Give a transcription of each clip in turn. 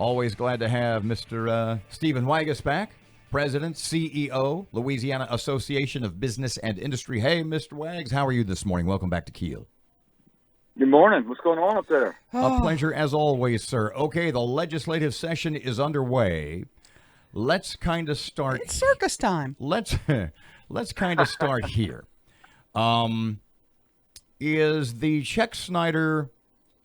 Always glad to have Mr. Stephen Waguespack, President, CEO, Louisiana Association of Business and Industry. Hey, Mr. Wags, how are you this morning? Welcome back to Kiel. Good morning. What's going on up there? A pleasure as always, sir. Okay, the legislative session is underway. Let's kind of start. It's circus time. Let's kind of start here. Is the Czech Snyder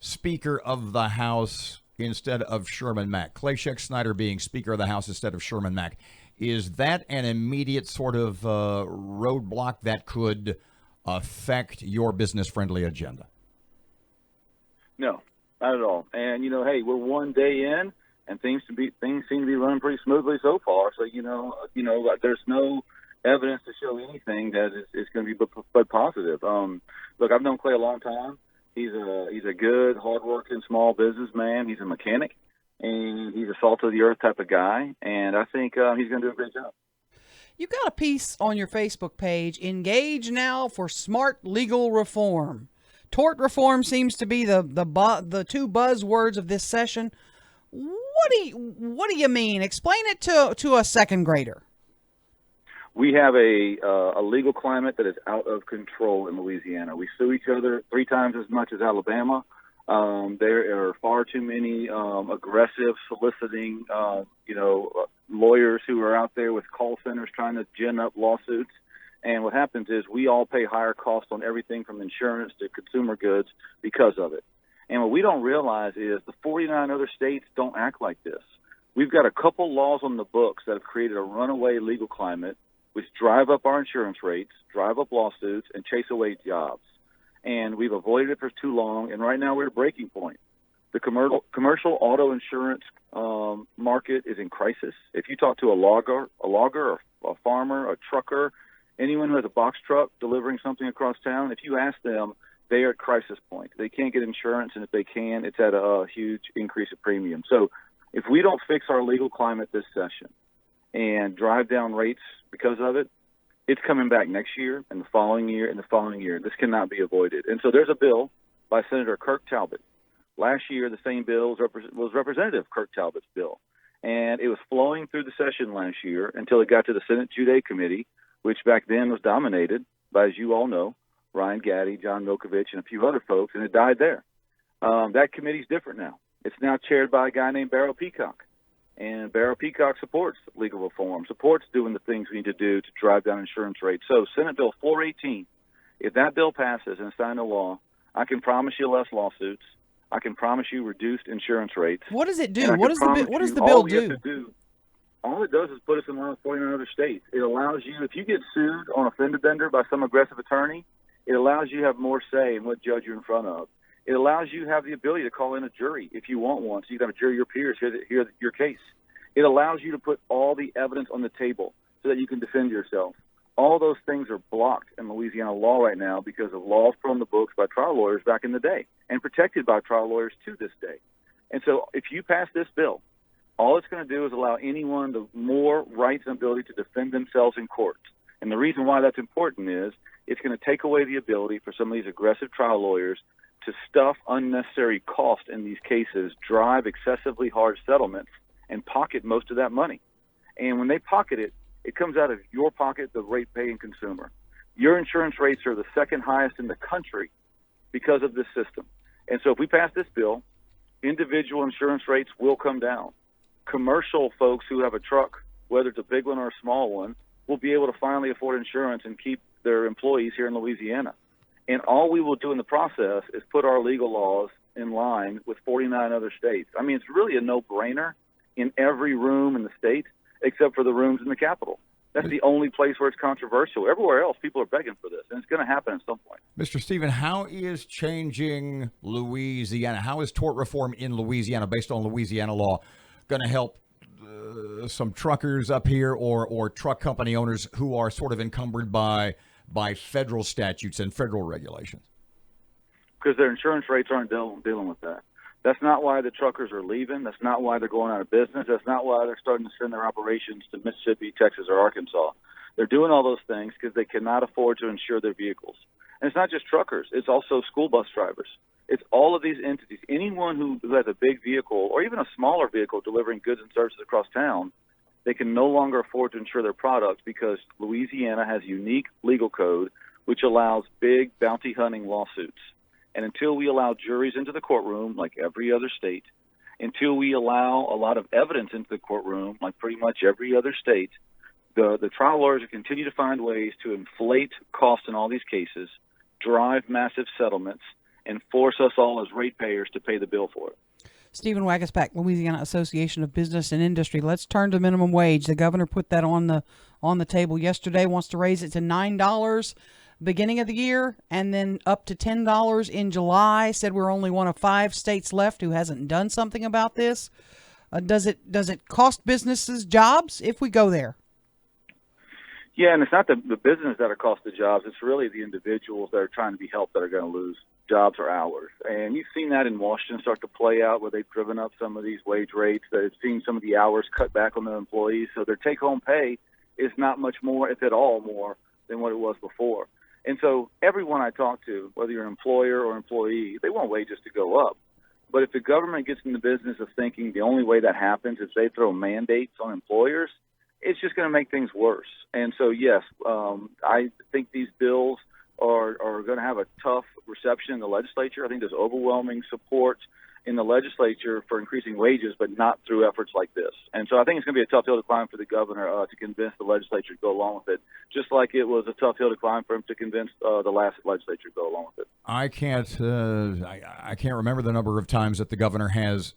Speaker of the House instead of Sherman Mack? Clay Czech Snyder being Speaker of the House instead of Sherman Mack. Is that an immediate sort of roadblock that could affect your business-friendly agenda? No, not at all. And, hey, we're one day in, and things seem to be running pretty smoothly so far. So, there's no evidence to show anything that is going to be but positive. Look, I've known Clay a long time. He's a good, hardworking, small businessman. He's a mechanic, and he's a salt-of-the-earth type of guy. And I think he's going to do a great job. You got a piece on your Facebook page, Engage Now for Smart Legal Reform. Tort reform seems to be the two buzzwords of this session. What do you mean? Explain it to a second grader. We have a legal climate that is out of control in Louisiana. We sue each other 3 times as much as Alabama. There are far too many aggressive, soliciting, lawyers who are out there with call centers trying to gin up lawsuits. And what happens is we all pay higher costs on everything from insurance to consumer goods because of it. And what we don't realize is the 49 other states don't act like this. We've got a couple laws on the books that have created a runaway legal climate which drive up our insurance rates, drive up lawsuits, and chase away jobs. And we've avoided it for too long, and right now we're at a breaking point. The commercial auto insurance market is in crisis. If you talk to a logger, or a farmer, a trucker, anyone who has a box truck delivering something across town, if you ask them, they are at crisis point. They can't get insurance, and if they can, it's at a huge increase of premium. So if we don't fix our legal climate this session and drive down rates because of it, it's coming back next year and the following year and the following year. This cannot be avoided. And so there's a bill by Senator Kirk Talbot. Last year, the same bill was Representative Kirk Talbot's bill. And it was flowing through the session last year until it got to the Senate Judiciary Committee, which back then was dominated by, as you all know, Ryan Gaddy, John Milkovich, and a few other folks, and it died there. That committee's different now. It's now chaired by a guy named Barrow Peacock. And Barrow Peacock supports legal reform, supports doing the things we need to do to drive down insurance rates. So Senate Bill 418, if that bill passes and is signed into law, I can promise you less lawsuits. I can promise you reduced insurance rates. What does it do? What does the bill do? All it does is put us in line with 49 other states. It allows you, if you get sued on a fender bender by some aggressive attorney, it allows you to have more say in what judge you're in front of. It allows you to have the ability to call in a jury if you want one, so you got a jury of your peers hear your case. It allows you to put all the evidence on the table so that you can defend yourself. All those things are blocked in Louisiana law right now because of laws put on the books by trial lawyers back in the day and protected by trial lawyers to this day. And so if you pass this bill, all it's going to do is allow anyone the more rights and ability to defend themselves in court. And the reason why that's important is it's going to take away the ability for some of these aggressive trial lawyers to stuff unnecessary cost in these cases, drive excessively hard settlements, and pocket most of that money. And when they pocket it, it comes out of your pocket, the rate-paying consumer. Your insurance rates are the second highest in the country because of this system. And so if we pass this bill, individual insurance rates will come down. Commercial folks who have a truck, whether it's a big one or a small one, will be able to finally afford insurance and keep their employees here in Louisiana. And all we will do in the process is put our legal laws in line with 49 other states. I mean, it's really a no-brainer in every room in the state except for the rooms in the Capitol. That's the only place where it's controversial. Everywhere else, people are begging for this, and it's going to happen at some point. Mr. Stephen, how is changing Louisiana, how is tort reform in Louisiana based on Louisiana law going to help some truckers up here or truck company owners who are sort of encumbered by federal statutes and federal regulations? Because their insurance rates aren't dealing with that. That's not why the truckers are leaving. That's not why they're going out of business. That's not why they're starting to send their operations to Mississippi, Texas, or Arkansas. They're doing all those things because they cannot afford to insure their vehicles. And it's not just truckers. It's also school bus drivers. It's all of these entities. Anyone who has a big vehicle or even a smaller vehicle delivering goods and services across town, they can no longer afford to insure their products because Louisiana has a unique legal code which allows big bounty hunting lawsuits. And until we allow juries into the courtroom, like every other state, until we allow a lot of evidence into the courtroom, like pretty much every other state, the trial lawyers will continue to find ways to inflate costs in all these cases, drive massive settlements, and force us all as ratepayers to pay the bill for it. Stephen Waguespack, Louisiana Association of Business and Industry. Let's turn to minimum wage. The governor put that on the table yesterday, wants to raise it to $9 beginning of the year and then up to $10 in July. Said we're only one of 5 states left who hasn't done something about this. Does it cost businesses jobs if we go there? Yeah, and it's not the business that are cost the jobs. It's really the individuals that are trying to be helped that are going to lose jobs or hours. And you've seen that in Washington start to play out where they've driven up some of these wage rates. They've seen some of the hours cut back on their employees. So their take-home pay is not much more, if at all, more than what it was before. And so everyone I talk to, whether you're an employer or employee, they want wages to go up. But if the government gets in the business of thinking the only way that happens is they throw mandates on employers, it's just going to make things worse. And so, yes, I think these bills are going to have a tough reception in the legislature. I think there's overwhelming support in the legislature for increasing wages, but not through efforts like this. And so I think it's going to be a tough hill to climb for the governor to convince the legislature to go along with it, just like it was a tough hill to climb for him to convince the last legislature to go along with it. I can't remember the number of times that the governor has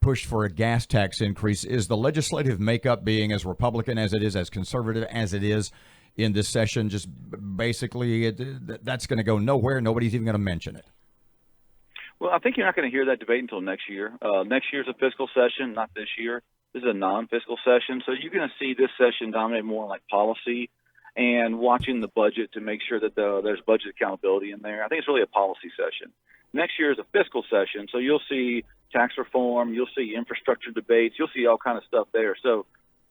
pushed for a gas tax increase. Is the legislative makeup, being as Republican as it is, as conservative as it is in this session, just basically that's going to go nowhere? Nobody's even going to mention it. Well, I think you're not going to hear that debate until next year. Next year's a fiscal session, not this year. This is a non-fiscal session. So you're going to see this session dominate more like policy and watching the budget to make sure that there's budget accountability in there. I think it's really a policy session. Next year is a fiscal session. So you'll see tax reform, you'll see infrastructure debates, you'll see all kind of stuff there. So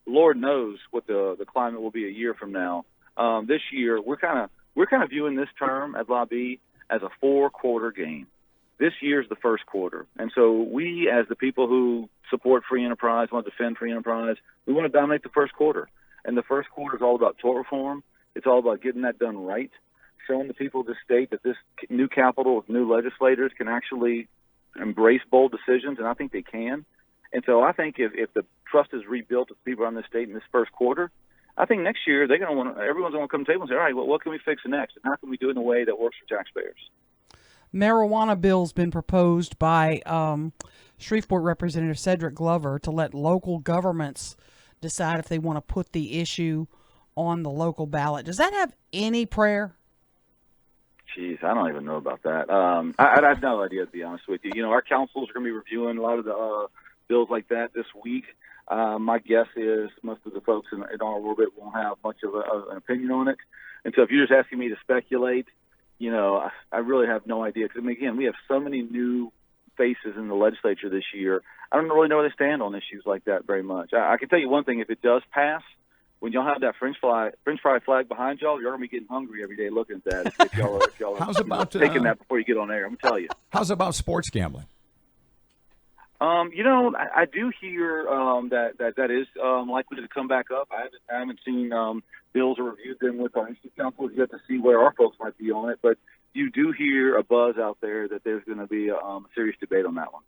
Lord knows what the climate will be a year from now. This year, we're kind of viewing this term at LABI as a 4-quarter game. This year's the first quarter. And so we, as the people who support free enterprise, want to defend free enterprise, we want to dominate the first quarter. And the first quarter is all about tort reform. It's all about getting that done right, showing the people of this state that this new capital with new legislators can actually embrace bold decisions, and I think they can. And so I think if the trust is rebuilt with people around this state in this first quarter, I think next year everyone's going to come to the table and say, all right, well, what can we fix next? And how can we do it in a way that works for taxpayers? Marijuana bill's been proposed by Shreveport Representative Cedric Glover to let local governments decide if they want to put the issue on the local ballot. Does that have any prayer? Jeez, I don't even know about that. I have no idea, to be honest with you. You know, our councils are going to be reviewing a lot of the bills like that this week. My guess is most of the folks in our orbit won't have much of an opinion on it. And so if you're just asking me to speculate, you know, I really have no idea. Because, I mean, again, we have so many new faces in the legislature this year. I don't really know where they stand on issues like that very much. I can tell you one thing. If it does pass, when y'all have that French fry flag behind y'all, you're going to be getting hungry every day looking at that. If y'all How's about taking that before you get on air, I'm going to tell you. How's about sports gambling? You know, I do hear that is likely to come back up. I haven't seen bills or reviewed them with our institute councils yet to see where our folks might be on it. But you do hear a buzz out there that there's going to be a serious debate on that one.